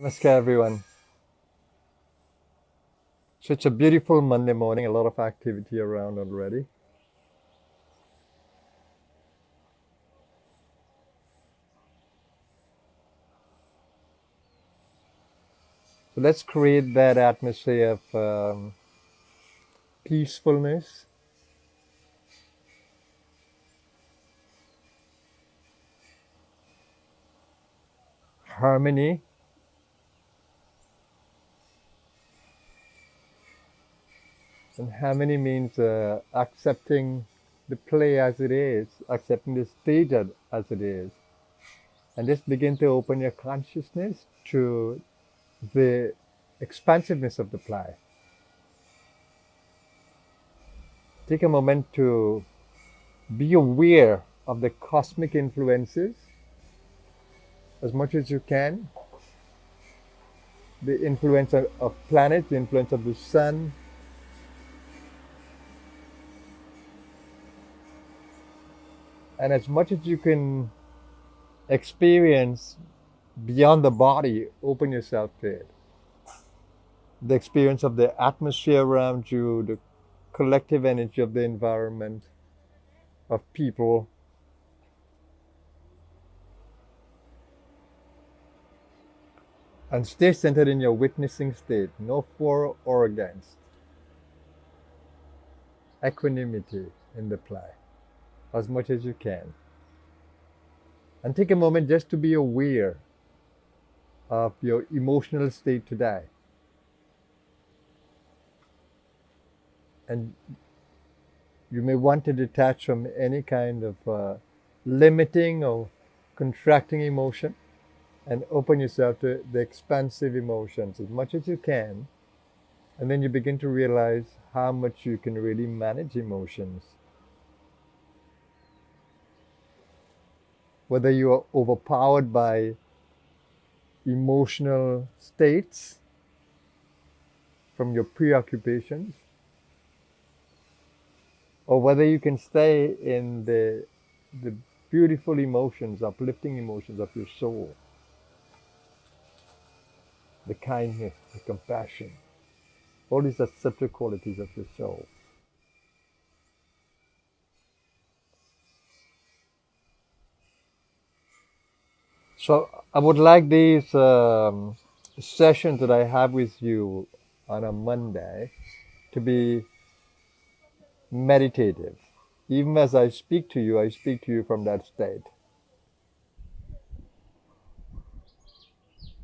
Namaskar, everyone. So it's a beautiful Monday morning, a lot of activity around already. So let's create that atmosphere of peacefulness, harmony, and harmony means accepting the play as it is, accepting the stage as it is, and just begin to open your consciousness to the expansiveness of the play. Take a moment to be aware of the cosmic influences as much as you can, the influence of planets, the influence of the sun, and as much as you can experience beyond the body, open yourself to it. The experience of the atmosphere around you, the collective energy of the environment, of people. And stay centered in your witnessing state, no for or against. Equanimity in the play, as much as you can. And take a moment just to be aware of your emotional state today. And you may want to detach from any kind of limiting or contracting emotion and open yourself to the expansive emotions as much as you can. And then you begin to realize how much you can really manage emotions. Whether you are overpowered by emotional states from your preoccupations, or whether you can stay in the beautiful emotions, uplifting emotions of your soul, the kindness, the compassion, all these are subtle qualities of your soul. So I would like these sessions that I have with you on a Monday to be meditative. Even as I speak to you from that state.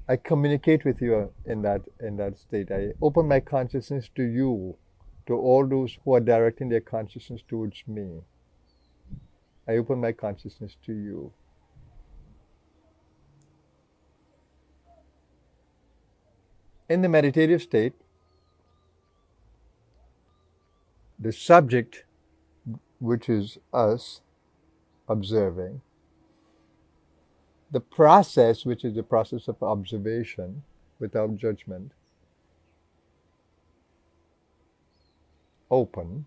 I communicate with you in that state. I open my consciousness to you, to all those who are directing their consciousness towards me. I open my consciousness to you. In the meditative state, the subject, which is us observing, the process, which is the process of observation without judgment, open,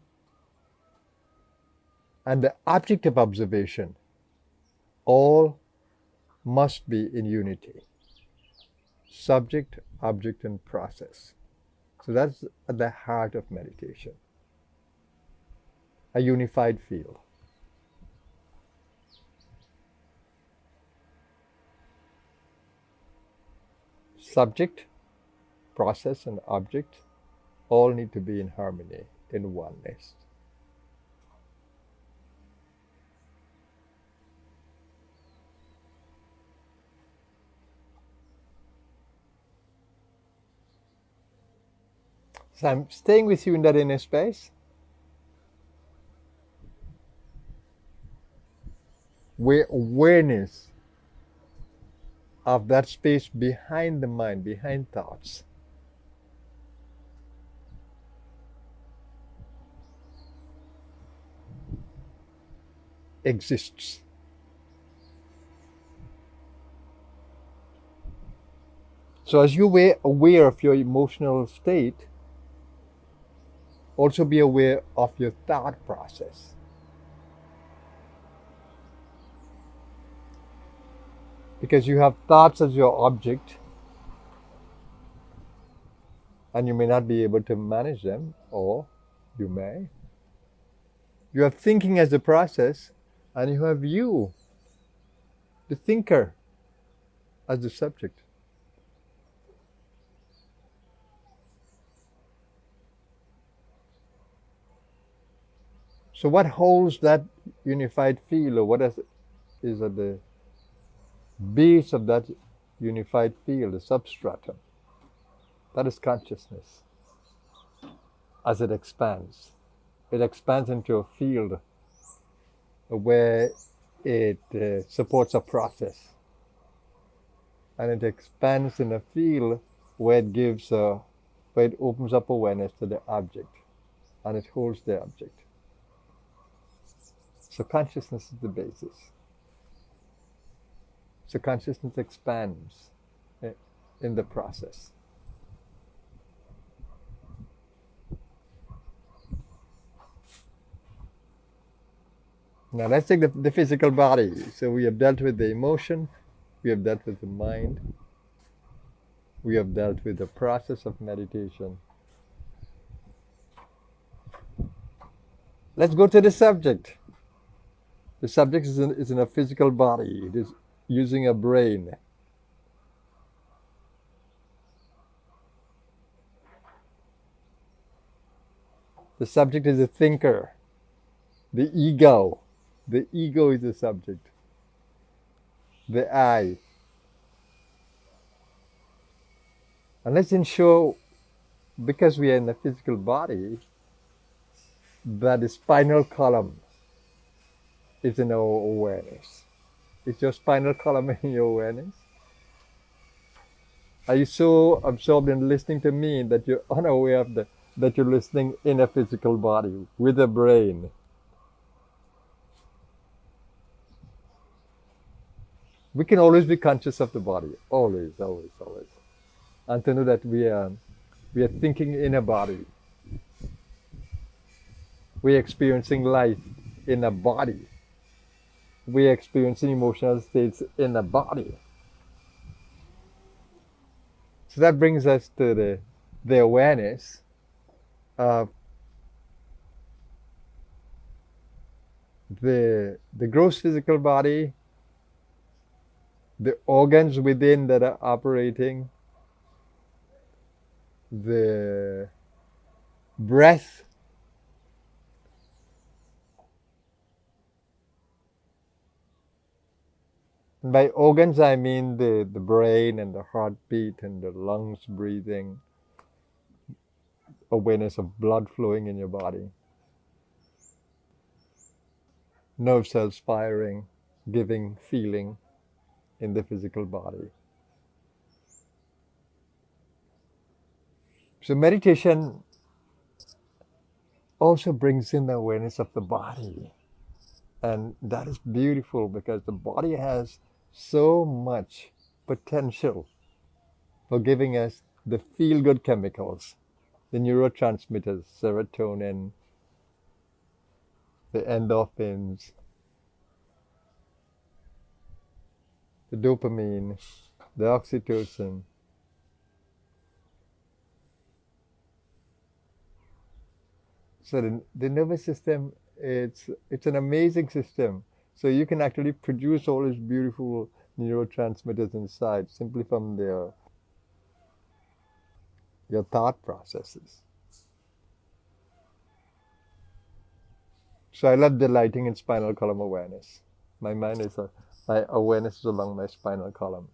and the object of observation, all must be in unity. Subject, object, and process. So that's at the heart of meditation. A unified field. Subject, process, and object all need to be in harmony, in oneness. So I'm staying with you in that inner space, where awareness of that space behind the mind, behind thoughts, exists. So as you're aware of your emotional state, also be aware of your thought process. Because you have thoughts as your object, and you may not be able to manage them, or you may. You have thinking as a process, and you have you, the thinker, as the subject. So what holds that unified field, or what is at the base of that unified field, the substratum? That is consciousness. As it expands into a field where it supports a process, and it expands in a field where it opens up awareness to the object, and it holds the object. So consciousness is the basis. So consciousness expands in the process. Now let's take the physical body. So we have dealt with the emotion, we have dealt with the mind, we have dealt with the process of meditation. Let's go to the subject. The subject is in a physical body. It is using a brain. The subject is a thinker. The ego. The ego is the subject. The I. And let's ensure, because we are in a physical body, that the spinal column is in our awareness. Is your spinal column in your awareness? Are you so absorbed in listening to me that you're unaware of that you're listening in a physical body with a brain? We can always be conscious of the body, always, always, always, and to know that we are thinking in a body. We're experiencing life in a body. We're experiencing emotional states in a body. So that brings us to the awareness of the gross physical body, the organs within that are operating, the breath, and by organs I mean the brain and the heartbeat and the lungs breathing, awareness of blood flowing in your body, nerve cells firing, giving feeling in the physical body. So meditation also brings in the awareness of the body. And that is beautiful because the body has so much potential for giving us the feel-good chemicals, the neurotransmitters, serotonin, the endorphins, the dopamine, the oxytocin. So the nervous system, it's an amazing system. So you can actually produce all these beautiful neurotransmitters inside simply from your thought processes. So I love delighting in spinal column awareness. My awareness is along my spinal column.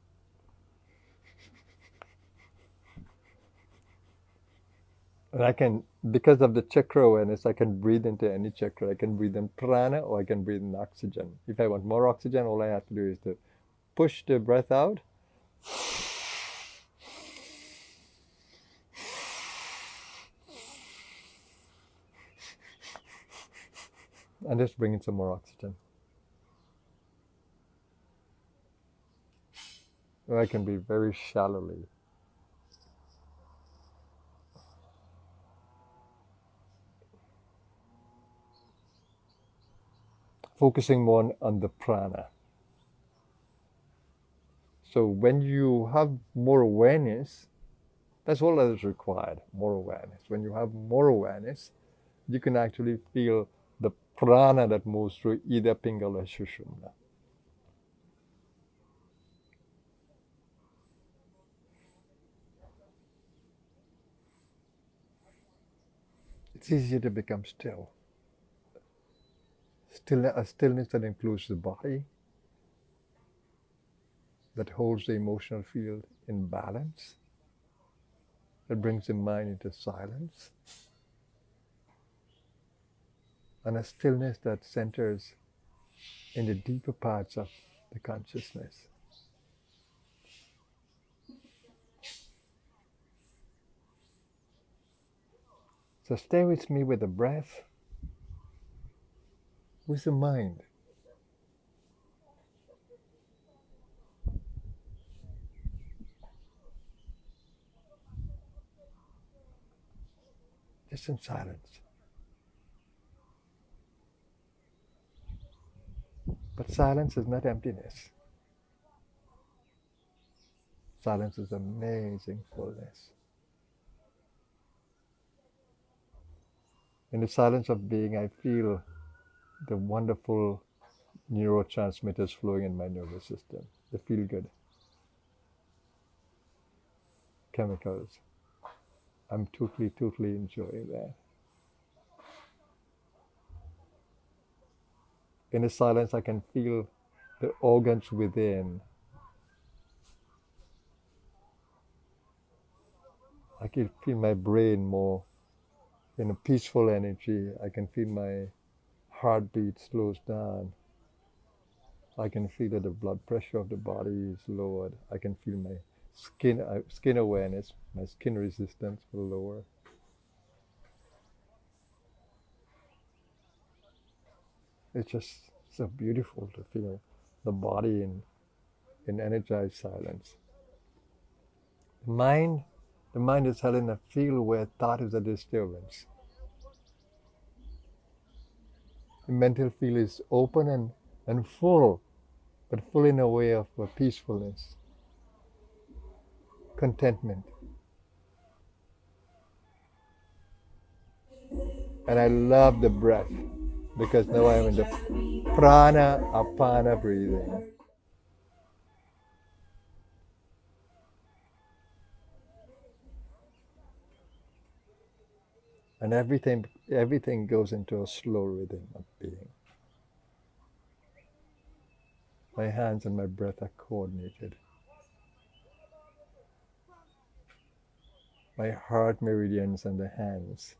And I can, because of the chakra awareness, I can breathe into any chakra. I can breathe in prana or I can breathe in oxygen. If I want more oxygen, all I have to do is to push the breath out. And just bring in some more oxygen. Or I can breathe very shallowly. Focusing more on the prana. So when you have more awareness, That's all that is required, more awareness. When you have more awareness, you can actually feel the prana that moves through either Pingala or Sushumna. It's easier to become still. A stillness that includes the body, that holds the emotional field in balance, that brings the mind into silence, and a stillness that centers in the deeper parts of the consciousness. So stay with me with the breath, with the mind. Just in silence. But silence is not emptiness. Silence is amazing fullness. In the silence of being, I feel the wonderful neurotransmitters flowing in my nervous system, the feel-good chemicals. I'm totally enjoying that. In the silence, I can feel the organs within. I can feel my brain more in a peaceful energy. I can feel my heartbeat slows down. I can feel that the blood pressure of the body is lowered. I can feel my skin awareness, my skin resistance will lower. It's just so beautiful to feel the body in energized silence. The mind is held in a field where thought is a disturbance. The mental field is open and full, but full in a way of peacefulness, contentment. And I love the breath because now I'm in the prana apana breathing. And everything goes into a slow rhythm of being. My hands and my breath are coordinated. My heart meridians and the hands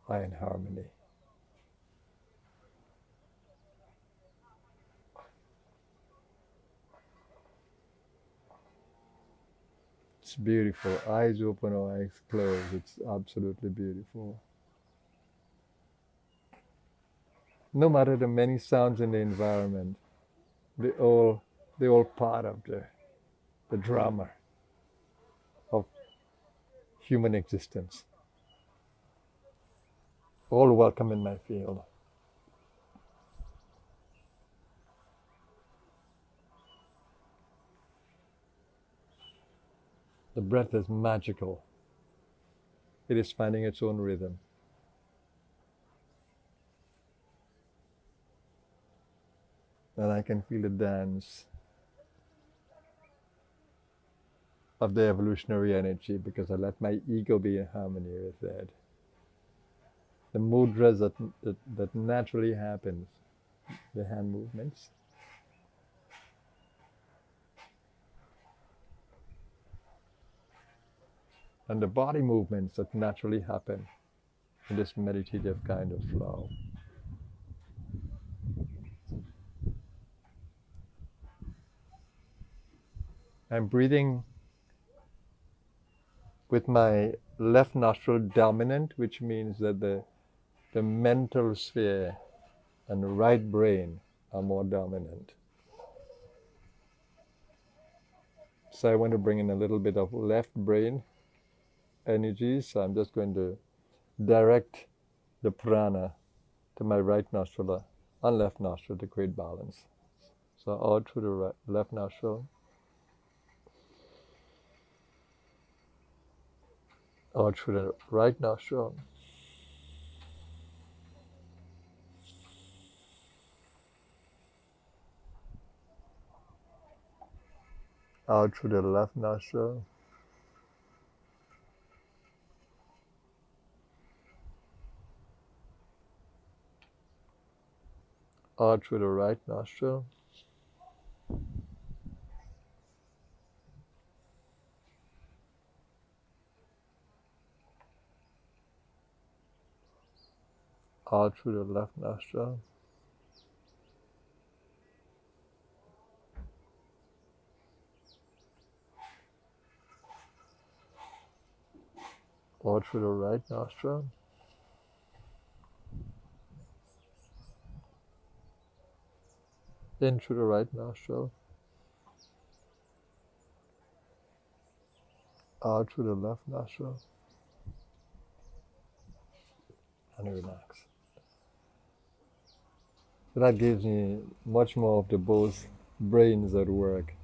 are in harmony. It's beautiful. Eyes open or eyes closed. It's absolutely beautiful. No matter the many sounds in the environment, they're all part of the drama of human existence. All welcome in my field. The breath is magical. It is finding its own rhythm. And I can feel the dance of the evolutionary energy because I let my ego be in harmony with that. The mudras that naturally happens, the hand movements. And the body movements that naturally happen in this meditative kind of flow. I'm breathing with my left nostril dominant, which means that the mental sphere and the right brain are more dominant. So I want to bring in a little bit of left brain energy, so I'm just going to direct the prana to my right nostril and left nostril to create balance. So all through the left nostril. Out through the right nostril. Out through the left nostril. Out through the right nostril. Out through the left nostril. Out through the right nostril. In through the right nostril. Out through the left nostril. And relax. So that gives me much more of the both brains at work.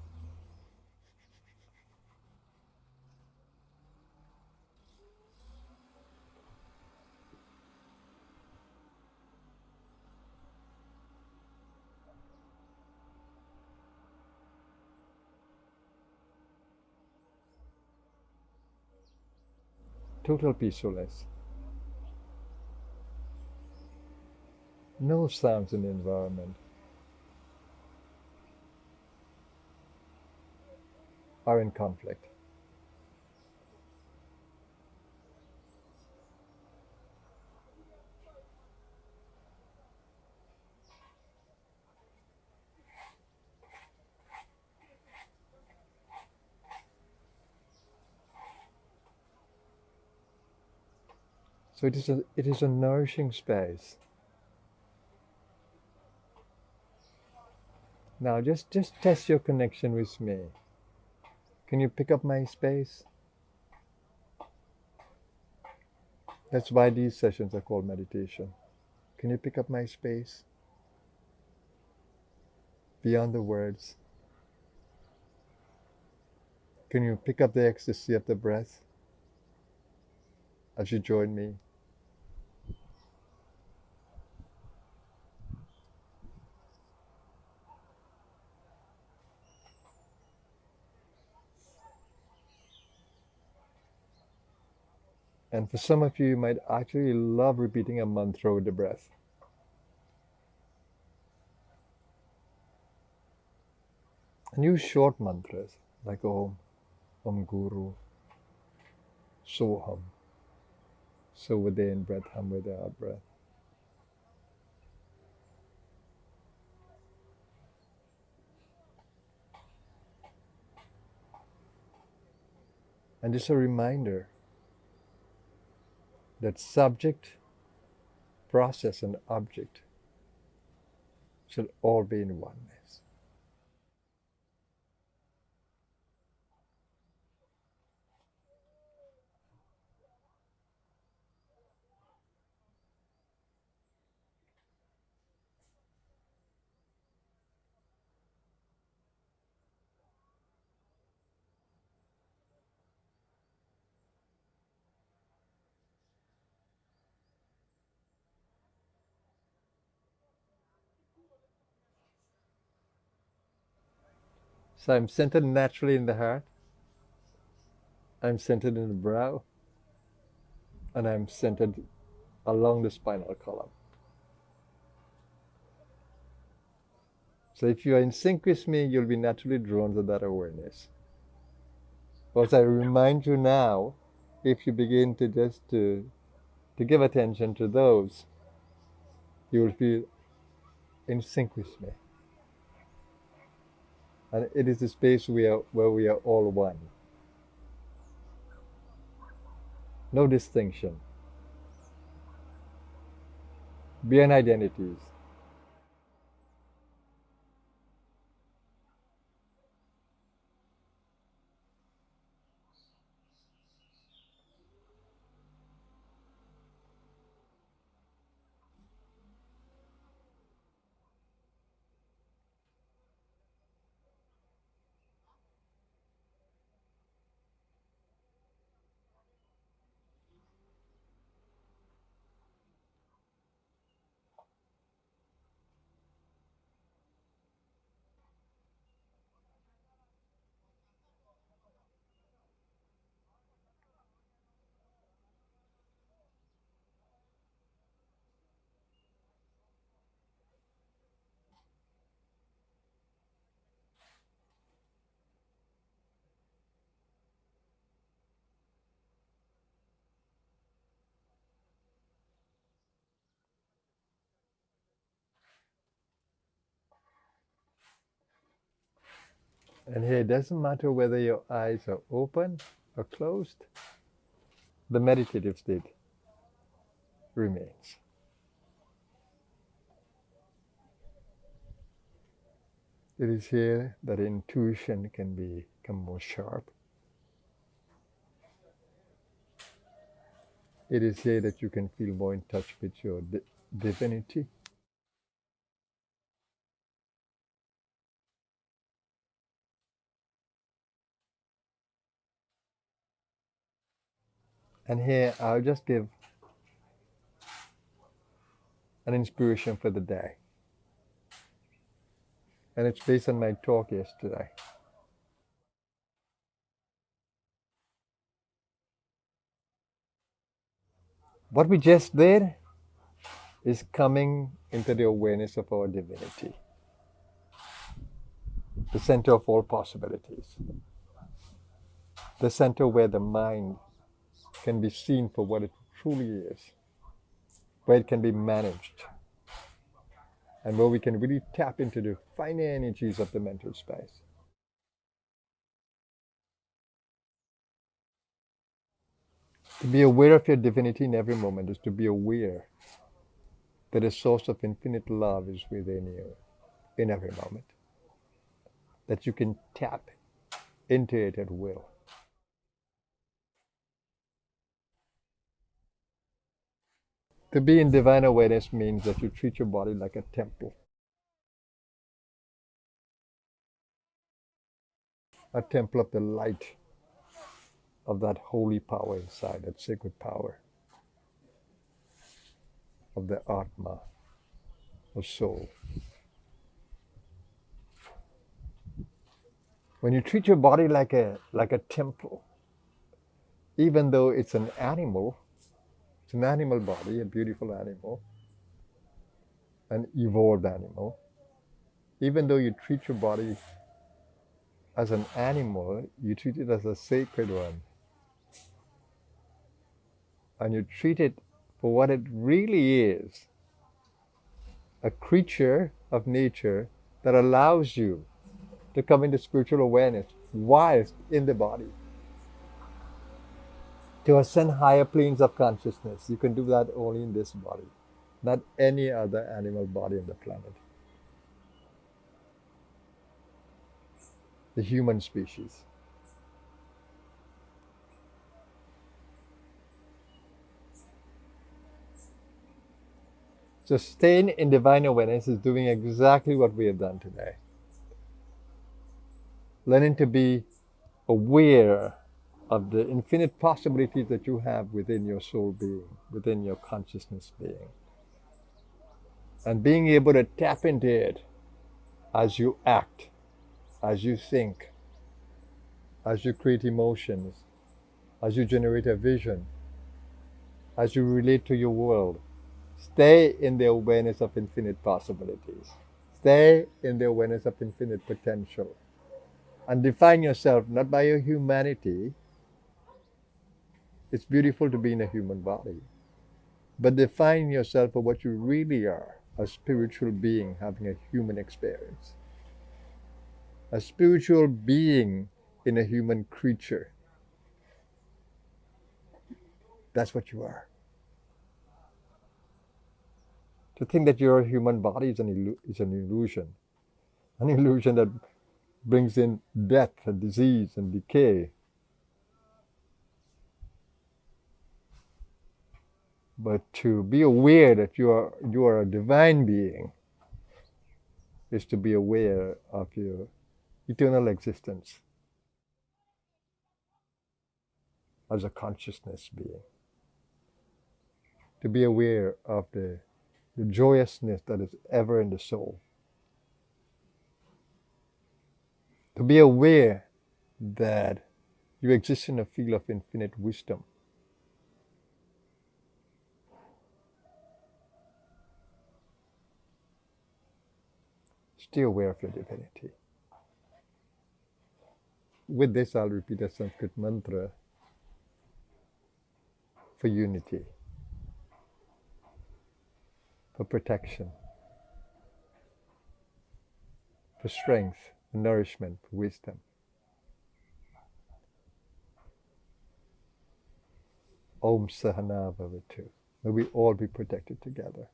Total peacefulness. No sounds in the environment are in conflict. So it is a nourishing space. Now just test your connection with me. Can you pick up my space? That's why these sessions are called meditation. Can you pick up my space? Beyond the words. Can you pick up the ecstasy of the breath as you join me? And for some of you, you might actually love repeating a mantra with the breath. And use short mantras like Om Guru, Soham. So with the in breath, hum with the out breath. And just a reminder that subject, process, and object should all be in oneness. So I'm centered naturally in the heart. I'm centered in the brow. And I'm centered along the spinal column. So if you are in sync with me, you'll be naturally drawn to that awareness. But as I remind you now, if you begin to to give attention to those, you will feel in sync with me. And it is a space where we are all one. No distinction. Beyond identities. And here, it doesn't matter whether your eyes are open or closed, the meditative state remains. It is here that intuition can become more sharp. It is here that you can feel more in touch with your divinity. And here, I'll just give an inspiration for the day. And it's based on my talk yesterday. What we just did is coming into the awareness of our divinity, the center of all possibilities, the center where the mind can be seen for what it truly is, where it can be managed, and where we can really tap into the finer energies of the mental space. To be aware of your divinity in every moment is to be aware that a source of infinite love is within you in every moment, that you can tap into it at will. To be in divine awareness means that you treat your body like a temple. A temple of the light of that holy power inside, that sacred power of the Atma, of soul. When you treat your body like a temple, even though it's an animal body, a beautiful animal, an evolved animal, even though you treat your body as an animal, you treat it as a sacred one. And you treat it for what it really is, a creature of nature that allows you to come into spiritual awareness whilst in the body. To ascend higher planes of consciousness, you can do that only in this body, not any other animal body on the planet. The human species. So staying in divine awareness is doing exactly what we have done today. Learning to be aware of the infinite possibilities that you have within your soul being, within your consciousness being. And being able to tap into it as you act, as you think, as you create emotions, as you generate a vision, as you relate to your world. Stay in the awareness of infinite possibilities. Stay in the awareness of infinite potential. And define yourself not by your humanity. It's beautiful to be in a human body. But define yourself for what you really are, a spiritual being having a human experience. A spiritual being in a human creature. That's what you are. To think that you're a human body is an illusion. An illusion that brings in death and disease and decay. But to be aware that you are a divine being is to be aware of your eternal existence as a consciousness being. To be aware of the joyousness that is ever in the soul. To be aware that you exist in a field of infinite wisdom. Stay aware of your divinity. With this, I'll repeat a Sanskrit mantra for unity, for protection, for strength, for nourishment, for wisdom. Om Sahana Bhavatu. May we all be protected together.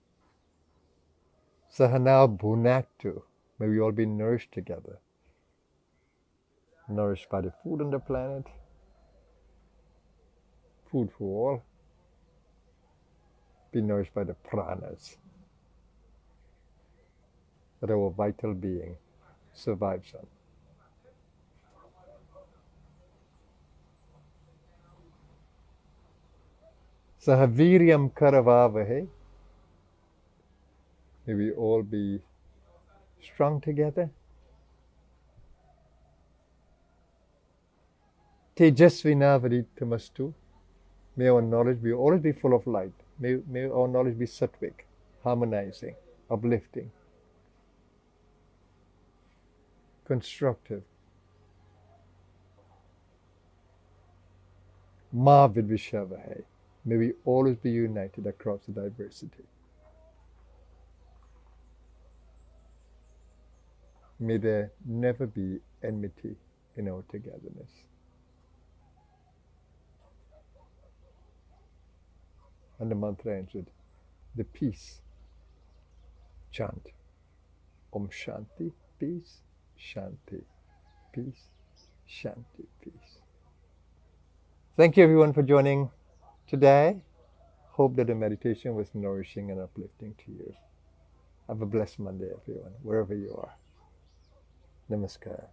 Sahana Bhunaktu. May we all be nourished together. Nourished by the food on the planet. Food for all. Be nourished by the pranas that our vital being survives on. Sahaviryam karavavahe. May we all be strong together. Tejasvinavaditamastu. May our knowledge be always be full of light. May our knowledge be sattvic, harmonizing, uplifting, constructive. Ma vidvishavahe. May we always be united across the diversity. May there never be enmity in our togetherness. And the mantra ends with the peace chant. Om Shanti, peace, Shanti, peace, Shanti, peace. Thank you everyone for joining today. Hope that the meditation was nourishing and uplifting to you. Have a blessed Monday everyone, wherever you are. Namaskar.